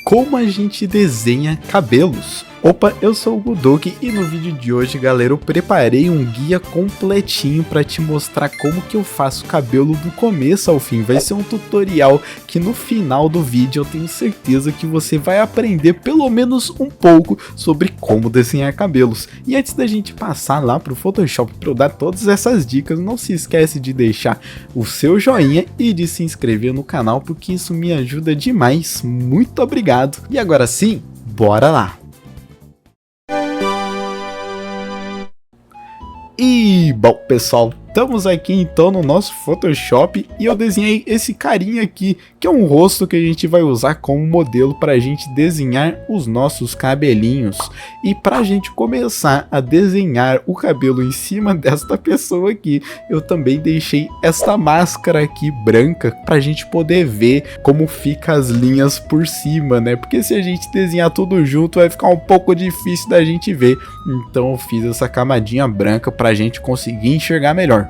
como a gente desenha cabelos. Opa, eu sou o Godok e no vídeo de hoje, galera, eu preparei um guia completinho para te mostrar como que eu faço cabelo do começo ao fim. Vai ser um tutorial que no final do vídeo eu tenho certeza que você vai aprender pelo menos um pouco sobre como desenhar cabelos. E antes da gente passar lá pro Photoshop para eu dar todas essas dicas, não se esquece de deixar o seu joinha e de se inscrever no canal, porque isso me ajuda demais. Muito obrigado. E agora sim, bora lá! E bom, pessoal, estamos aqui então no nosso Photoshop e eu desenhei esse carinha aqui, que é um rosto que a gente vai usar como modelo para a gente desenhar os nossos cabelinhos. E para a gente começar a desenhar o cabelo em cima desta pessoa aqui, eu também deixei esta máscara aqui branca para a gente poder ver como fica as linhas por cima, né? Porque se a gente desenhar tudo junto vai ficar um pouco difícil da gente ver. Então eu fiz essa camadinha branca para a gente conseguir enxergar melhor.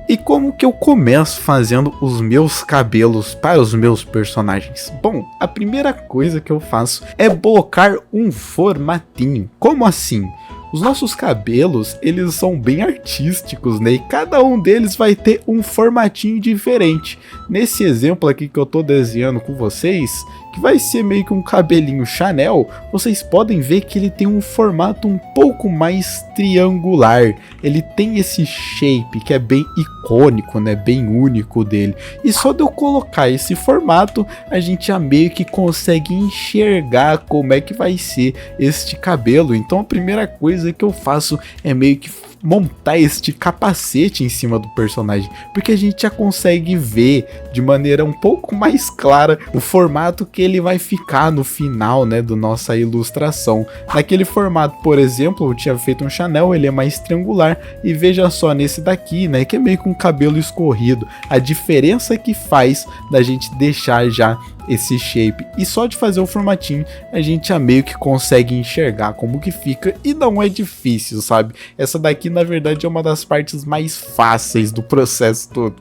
E como que eu começo fazendo os meus cabelos para os meus personagens? Bom, a primeira coisa que eu faço é colocar um formatinho. Como assim? Os nossos cabelos, eles são bem artísticos, né? E cada um deles vai ter um formatinho diferente. Nesse exemplo aqui que eu tô desenhando com vocês, que vai ser meio que um cabelinho Chanel, vocês podem ver que ele tem um formato um pouco mais triangular. Ele tem esse shape que é bem icônico, né? Bem único dele. E só de eu colocar esse formato, a gente já meio que consegue enxergar como é que vai ser este cabelo. Então a primeira coisa que eu faço é meio que montar este capacete em cima do personagem, porque a gente já consegue ver de maneira um pouco mais clara o formato que ele vai ficar no final, né, da nossa ilustração. Naquele formato, por exemplo, eu tinha feito um Chanel, ele é mais triangular, e veja só nesse daqui, né, que é meio com cabelo escorrido, a diferença que faz da gente deixar já esse shape, e só de fazer o formatinho a gente já meio que consegue enxergar como que fica, e não é difícil, sabe? Essa daqui na verdade é uma das partes mais fáceis do processo todo.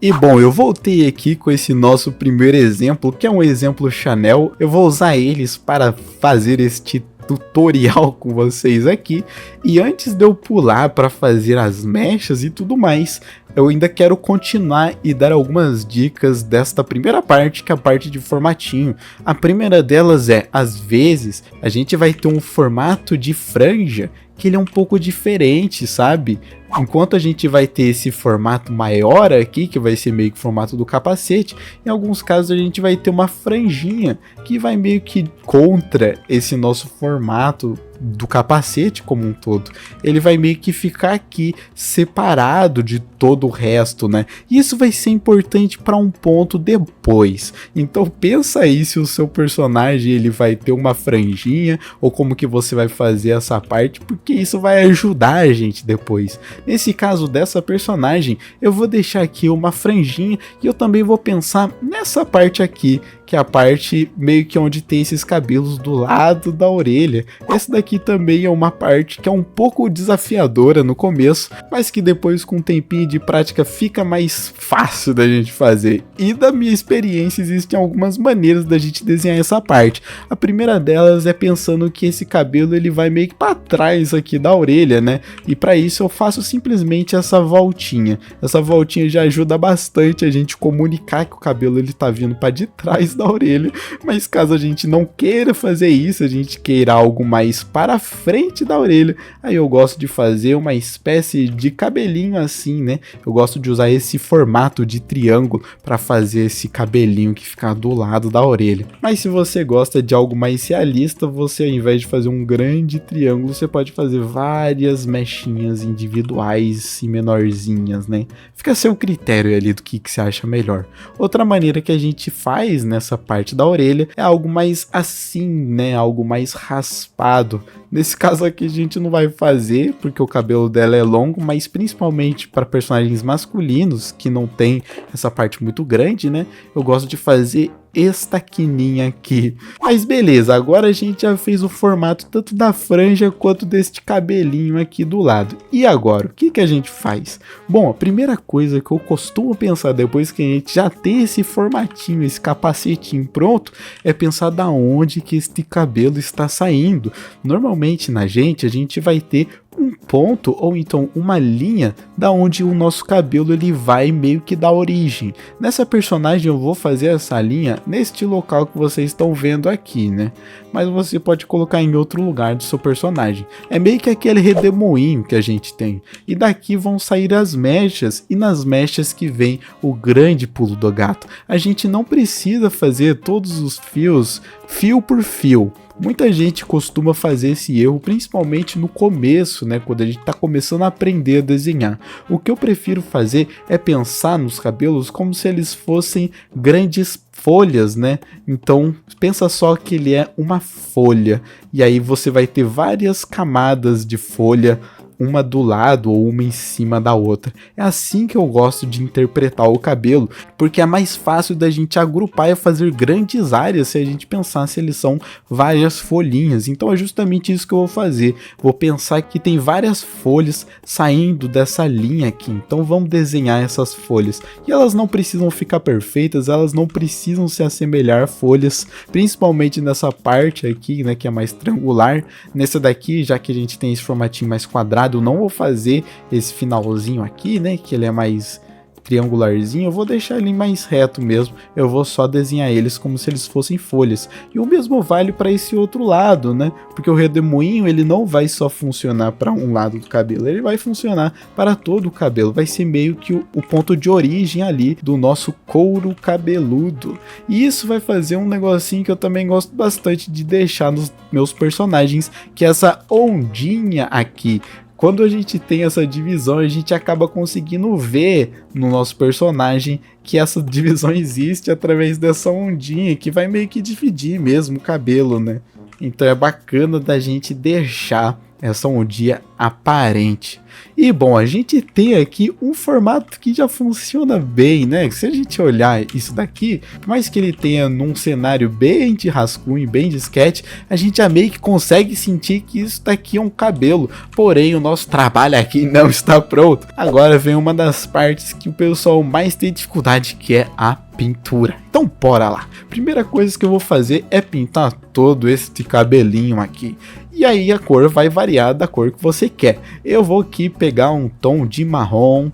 E bom, eu voltei aqui com esse nosso primeiro exemplo, que é um exemplo Chanel. Eu vou usar eles para fazer este tutorial com vocês aqui, e antes de eu pular para fazer as mechas e tudo mais, eu ainda quero continuar e dar algumas dicas desta primeira parte, que é a parte de formatinho. A primeira delas é, às vezes, a gente vai ter um formato de franja que ele é um pouco diferente, sabe? Enquanto a gente vai ter esse formato maior aqui, que vai ser meio que o formato do capacete, em alguns casos a gente vai ter uma franjinha que vai meio que contra esse nosso formato do capacete como um todo. Ele vai meio que ficar aqui separado de todo o resto, né? E isso vai ser importante para um ponto depois. Então pensa aí se o seu personagem ele vai ter uma franjinha ou como que você vai fazer essa parte, porque isso vai ajudar a gente depois. Nesse caso dessa personagem, eu vou deixar aqui uma franjinha e eu também vou pensar nessa parte aqui, que é a parte meio que onde tem esses cabelos do lado da orelha. Essa daqui também é uma parte que é um pouco desafiadora no começo, mas que depois com um tempinho de prática fica mais fácil da gente fazer. E da minha experiência existem algumas maneiras da gente desenhar essa parte. A primeira delas é pensando que esse cabelo ele vai meio que para trás aqui da orelha, né? E para isso eu faço simplesmente essa voltinha. Essa voltinha já ajuda bastante a gente comunicar que o cabelo ele tá vindo para de trás da orelha, mas caso a gente não queira fazer isso, a gente queira algo mais para frente da orelha, aí eu gosto de fazer uma espécie de cabelinho assim, né? Eu gosto de usar esse formato de triângulo para fazer esse cabelinho que fica do lado da orelha. Mas se você gosta de algo mais realista, você ao invés de fazer um grande triângulo, você pode fazer várias mechinhas individuais e menorzinhas, né? Fica a seu critério ali do que você acha melhor. Outra maneira que a gente faz nessa parte da orelha é algo mais assim, né? Algo mais raspado, Nesse caso aqui a gente não vai fazer, porque o cabelo dela é longo, mas principalmente para personagens masculinos, que não tem essa parte muito grande, né? Eu gosto de fazer esta quininha aqui. Mas beleza, agora a gente já fez o formato tanto da franja quanto deste cabelinho aqui do lado. E agora, o que que a gente faz? Bom, a primeira coisa que eu costumo pensar depois que a gente já tem esse formatinho, esse capacetinho pronto, é pensar da onde que este cabelo está saindo. Normalmente na gente, a gente vai ter um ponto ou então uma linha da onde o nosso cabelo ele vai meio que dar origem. Nessa personagem eu vou fazer essa linha neste local que vocês estão vendo aqui, né? Mas você pode colocar em outro lugar do seu personagem. É meio que aquele redemoinho que a gente tem. E daqui vão sair as mechas, e nas mechas que vem o grande pulo do gato. A gente não precisa fazer todos os fios fio por fio. Muita gente costuma fazer esse erro, principalmente no começo, né, quando a gente está começando a aprender a desenhar. O que eu prefiro fazer é pensar nos cabelos como se eles fossem grandes folhas, né? Então, pensa só que ele é uma folha, e aí você vai ter várias camadas de folha, uma do lado ou uma em cima da outra. É assim que eu gosto de interpretar o cabelo, porque é mais fácil da gente agrupar e fazer grandes áreas se a gente pensar se eles são várias folhinhas. Então é justamente isso que eu vou fazer. Vou pensar que tem várias folhas saindo dessa linha aqui, então vamos desenhar essas folhas. E elas não precisam ficar perfeitas, elas não precisam se assemelhar a folhas, principalmente nessa parte aqui, né, que é mais triangular. Nessa daqui, já que a gente tem esse formatinho mais quadrado, eu não vou fazer esse finalzinho aqui, né, que ele é mais triangularzinho, eu vou deixar ele mais reto mesmo, eu vou só desenhar eles como se eles fossem folhas. E o mesmo vale para esse outro lado, né, porque o redemoinho ele não vai só funcionar para um lado do cabelo, ele vai funcionar para todo o cabelo, vai ser meio que o ponto de origem ali do nosso couro cabeludo. E isso vai fazer um negocinho que eu também gosto bastante de deixar nos meus personagens, que é essa ondinha aqui. Quando a gente tem essa divisão, a gente acaba conseguindo ver no nosso personagem que essa divisão existe através dessa ondinha que vai meio que dividir mesmo o cabelo, né? Então é bacana da gente deixar essa ondinha aparente. E bom, a gente tem aqui um formato que já funciona bem, né? Se a gente olhar isso daqui, por mais que ele tenha num cenário bem de rascunho, bem de sketch, a gente já meio que consegue sentir que isso daqui é um cabelo. Porém, o nosso trabalho aqui não está pronto. Agora vem uma das partes que o pessoal mais tem dificuldade, que é a pintura. Então bora lá. Primeira coisa que eu vou fazer é pintar todo este cabelinho aqui. E aí a cor vai variar da cor que você quer. Eu vou aqui pegar um tom de marrom.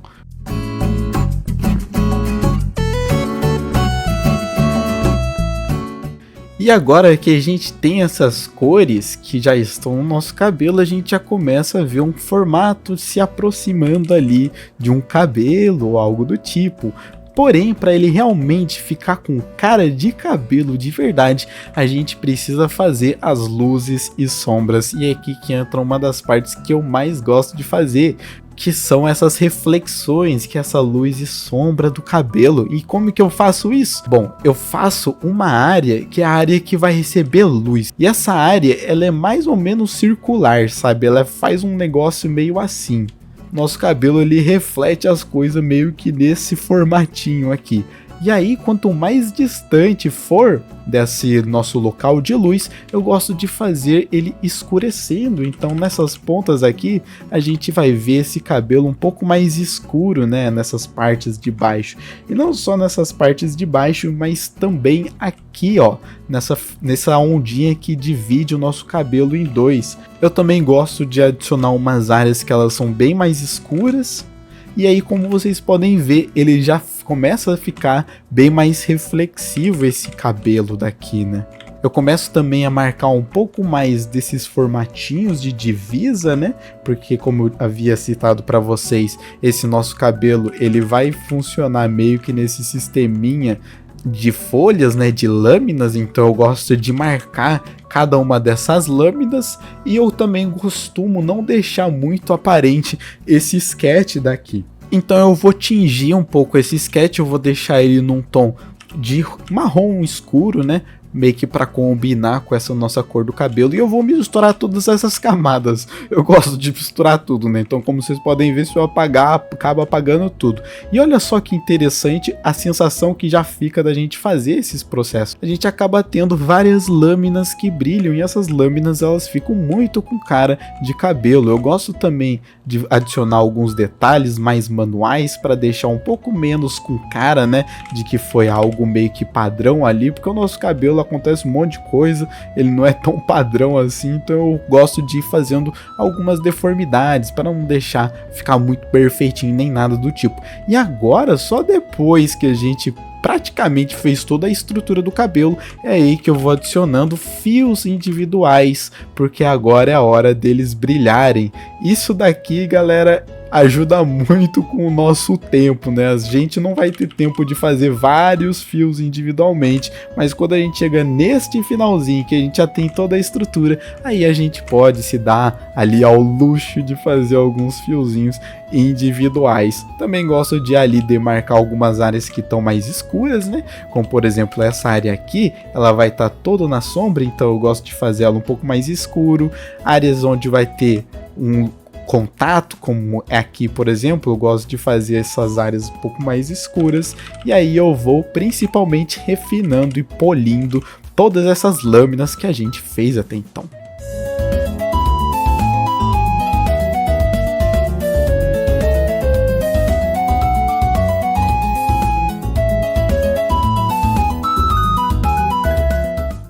E agora que a gente tem essas cores que já estão no nosso cabelo, a gente já começa a ver um formato se aproximando ali de um cabelo ou algo do tipo. Porém, para ele realmente ficar com cara de cabelo de verdade, a gente precisa fazer as luzes e sombras. E é aqui que entra uma das partes que eu mais gosto de fazer, que são essas reflexões, que é essa luz e sombra do cabelo. E como que eu faço isso? Bom, eu faço uma área que é a área que vai receber luz. E essa área, ela é mais ou menos circular, sabe? Ela faz um negócio meio assim. Nosso cabelo ele reflete as coisas meio que nesse formatinho aqui. E aí, quanto mais distante for desse nosso local de luz, eu gosto de fazer ele escurecendo. Então, nessas pontas aqui, a gente vai ver esse cabelo um pouco mais escuro, né? Nessas partes de baixo. E não só nessas partes de baixo, mas também aqui, ó. Nessa ondinha que divide o nosso cabelo em dois. Eu também gosto de adicionar umas áreas que elas são bem mais escuras. E aí, como vocês podem ver, ele já começa a ficar bem mais reflexivo esse cabelo daqui, né? Eu começo também a marcar um pouco mais desses formatinhos de divisa, né? Porque como eu havia citado para vocês, esse nosso cabelo, ele vai funcionar meio que nesse sisteminha de folhas, né, de lâminas, então eu gosto de marcar cada uma dessas lâminas e eu também costumo não deixar muito aparente esse sketch daqui. Então eu vou tingir um pouco esse sketch, eu vou deixar ele num tom de marrom escuro, né, meio que para combinar com essa nossa cor do cabelo, e eu vou misturar todas essas camadas. Eu gosto de misturar tudo, né? Então, como vocês podem ver, se eu apagar, acaba apagando tudo. E olha só que interessante a sensação que já fica da gente fazer esses processos. A gente acaba tendo várias lâminas que brilham, e essas lâminas elas ficam muito com cara de cabelo. Eu gosto também de adicionar alguns detalhes mais manuais para deixar um pouco menos com cara, né, de que foi algo meio que padrão ali, porque o nosso cabelo acontece um monte de coisa, ele não é tão padrão assim, então eu gosto de ir fazendo algumas deformidades para não deixar ficar muito perfeitinho nem nada do tipo. E agora, só depois que a gente praticamente fez toda a estrutura do cabelo, é aí que eu vou adicionando fios individuais, porque agora é a hora deles brilharem. Isso daqui, galera, ajuda muito com o nosso tempo, né? A gente não vai ter tempo de fazer vários fios individualmente, mas quando a gente chega neste finalzinho, que a gente já tem toda a estrutura, aí a gente pode se dar ali ao luxo de fazer alguns fiozinhos individuais. Também gosto de ali demarcar algumas áreas que estão mais escuras, né? Como por exemplo essa área aqui, ela vai estar toda na sombra, então eu gosto de fazer ela um pouco mais escuro. Áreas onde vai ter um contato, como é aqui por exemplo, eu gosto de fazer essas áreas um pouco mais escuras, e aí eu vou principalmente refinando e polindo todas essas lâminas que a gente fez até então.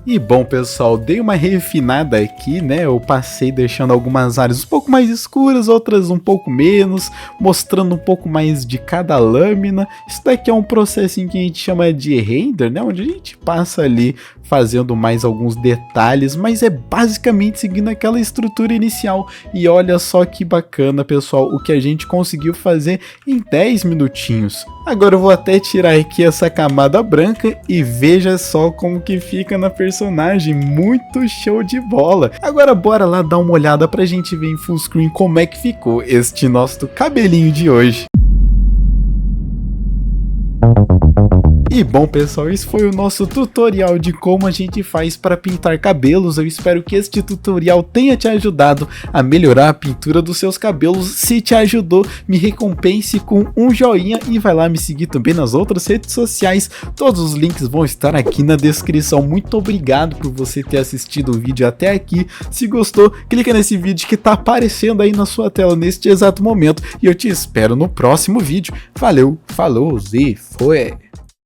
E bom pessoal, dei uma refinada aqui, né, eu passei deixando algumas áreas um pouco mais escuras, outras um pouco menos, mostrando um pouco mais de cada lâmina. Isso daqui é um processinho que a gente chama de render, né, onde a gente passa ali fazendo mais alguns detalhes, mas é basicamente seguindo aquela estrutura inicial. E olha só que bacana pessoal, o que a gente conseguiu fazer em 10 minutinhos. Agora eu vou até tirar aqui essa camada branca e veja só como que fica na personagem, muito show de bola. Agora bora lá dar uma olhada pra gente ver em full screen como é que ficou este nosso cabelinho de hoje. E bom pessoal, esse foi o nosso tutorial de como a gente faz para pintar cabelos. Eu espero que este tutorial tenha te ajudado a melhorar a pintura dos seus cabelos. Se te ajudou, me recompense com um joinha e vai lá me seguir também nas outras redes sociais. Todos os links vão estar aqui na descrição. Muito obrigado por você ter assistido o vídeo até aqui. Se gostou, clica nesse vídeo que tá aparecendo aí na sua tela neste exato momento. E eu te espero no próximo vídeo. Valeu, falou e foi!